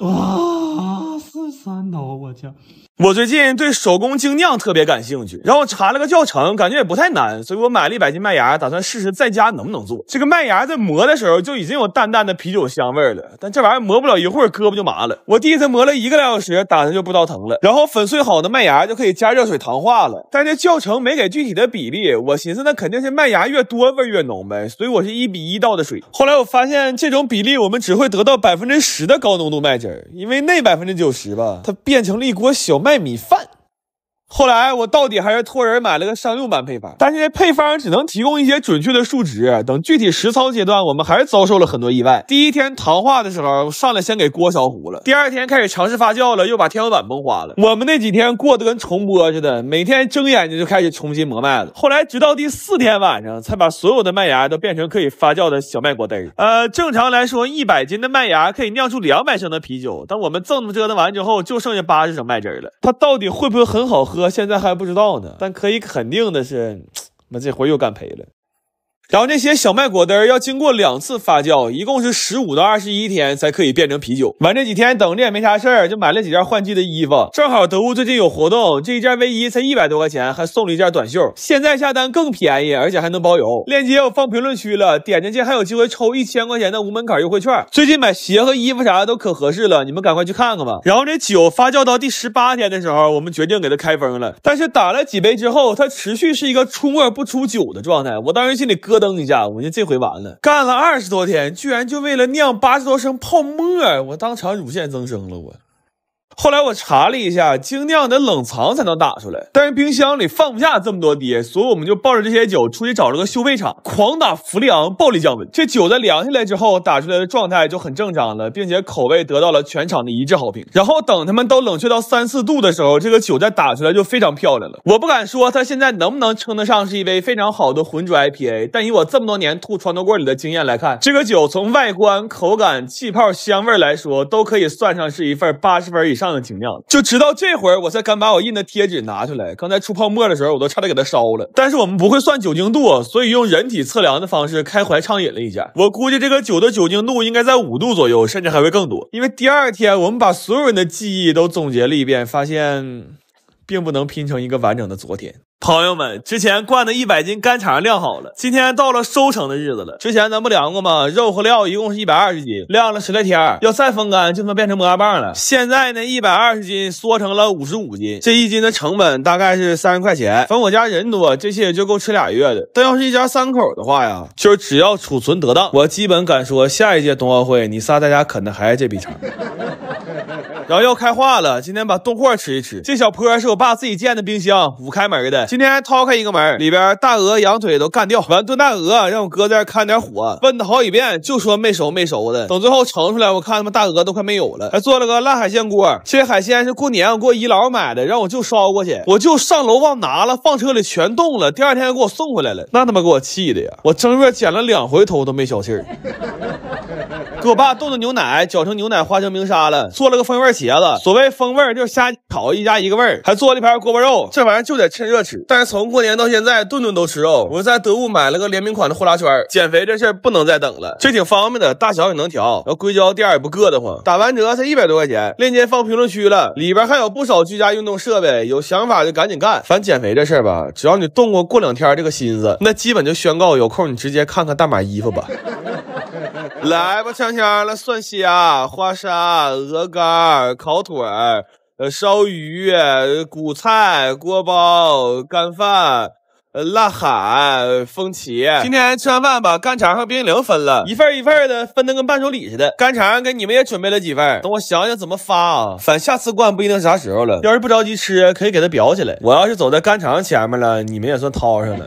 哇，43刀，我天！我最近对手工精釀特別感興趣，然後我查了個教程，感覺也不太難，所以我買了100斤麥芽，打算試試在家能不能做。這個麥芽在磨的時候就已經有淡淡的啤酒香味了，但這玩意兒磨不了一會兒，胳膊就麻了。我第一次磨了1個來小時，打算就不知道疼了。然後粉碎好的麥芽就可以加熱水糖化了，但這教程沒給具體的比例，我尋思那肯定是麥芽越多味越濃唄，所以我是1:1倒的水。後來我發現這種比例我們只會得到10%的高濃度麥汁，因為那90%吧，它變成了一鍋小麥米飯。後來我到底還是托人買了個商用版配方，但是這配方只能提供一些準確的數值，等具體實操階段我們還是遭受了很多意外。第一天糖化的時候上来先給鍋燒糊了，第二天開始嘗試發酵了，又把天花板崩花了。我們那幾天過得跟重播似的，每天睜眼睛就開始重新磨麥了。後來直到第4天晚上才把所有的麥芽都變成可以發酵的小麥果汁。正常來說100斤的麥芽可以釀出200升的啤酒，但我們这麼折騰完之後就剩下80升麥汁了。它到底会不会很好喝現在還不知道呢，但可以肯定的是，我這回又干賠了。然後這些小麥果汁要經過2次發酵，一共是15到21天才可以變成啤酒。完這幾天等着也沒啥事兒，就買了幾件換季的衣服。正好得物最近有活動，這一件衛衣才100多塊錢，還送了一件短袖。現在下單更便宜，而且還能包邮。鏈接我放評論區了，點進去還有機會抽1000塊錢的無門檻優惠券。最近買鞋和衣服啥的都可合適了，你們趕快去看看吧。然後這酒發酵到第18天的時候，我們決定給它開封了。但是打了幾杯之後，它持續是一個出沫不出酒的狀態。我當時心裡咯噔一下，我就这回完了，幹了20多天，居然就為了釀80多升泡沫，我當場乳腺增生了我。後來我查了一下，精釀得冷藏才能打出來，但是冰箱裡放不下這麼多滴，所以我們就抱着這些酒出去找了個修配廠，狂打氟利昂暴力降溫。這酒在涼下來之後打出來的狀態就很正常了，並且口味得到了全場的一致好評。然後等他們都冷卻到3、4度的時候，這個酒再打出來就非常漂亮了。我不敢說它現在能不能稱得上是一杯非常好的浑浊 IPA， 但以我這麼多年吐床頭櫃裡的經驗來看，這個酒從外觀、口感、氣泡、香味來說，都可以算上是一份80分以上的精釀。就直到這會兒我才敢把我印的貼紙拿出來，剛才出泡沫的時候我都差點給它燒了。但是我們不會算酒精度，所以用人體測量的方式開懷暢飲了一下。我估計這個酒的酒精度應該在5度左右，甚至還會更多。因為第2天我們把所有人的記憶都總結了一遍，發現並不能拼成一個完整的昨天。朋友們，之前灌的100斤干腸晾好了，今天到了收成的日子了。之前咱不量過嗎？肉和料一共是120斤，晾了10来天，要再風乾就能變成摩拉棒了。現在呢，120斤縮成了55斤，這1斤的成本大概是30塊錢。反正我家人多，這些就夠吃2月的。但要是一家3口的話呀，就是只要儲存得當，我基本敢說下一屆冬奧會你仨在家啃的還是這筆腸。然後要開化了，今天把凍貨吃一吃。這小坡是我爸自己建的冰箱，5開門的。今天還掏開一個門，裡邊大鵝、羊腿都幹掉。完燉大鵝，讓我哥在這看點火，問他好幾遍，就說沒熟的。等最後盛出來，我看他們大鵝都快沒有了。還做了個辣海鮮鍋，這些海鮮是過年我給我姨姥買的，讓我就燒過去，我就上樓忘拿了，放車裡全凍了。第2天又給我送回來了，那他媽給我氣的呀！我正月剪了2回頭都沒消氣兒。給我爸凍的牛奶攪成牛奶花生明沙了，做了個風味茄子。所謂風味就是蝦炒一加一個味兒，還做了一盤鍋巴肉。這玩意兒就得趁熱吃，但是從過年到現在頓頓都吃肉。我在得物買了個联名款的呼啦圈，減肥這事兒不能再等了，這挺方便的，大小也能調，然後硅膠墊也不硌得慌。打完折才100多塊錢，鏈接放評論區了，裡邊還有不少居家運動設備，有想法就趕緊幹。反正減肥這事兒吧，只要你動過2天這個心思，那基本就宣告有空你直接看看大碼衣服吧。來吧，鏘鏘了，蒜蝦、花沙、鵝肝、烤腿、燒魚、骨菜、鍋包、乾飯、辣海、風茄。今天吃完飯把干腸和冰淇淋分了，一份一份的，分得跟伴手禮似的。干腸給你們也準備了幾份，等我想想怎麼發啊。反正下次灌不一定啥時候了，要是不着急吃，可以給它裱起來。我要是走在干腸前面了，你們也算掏上了。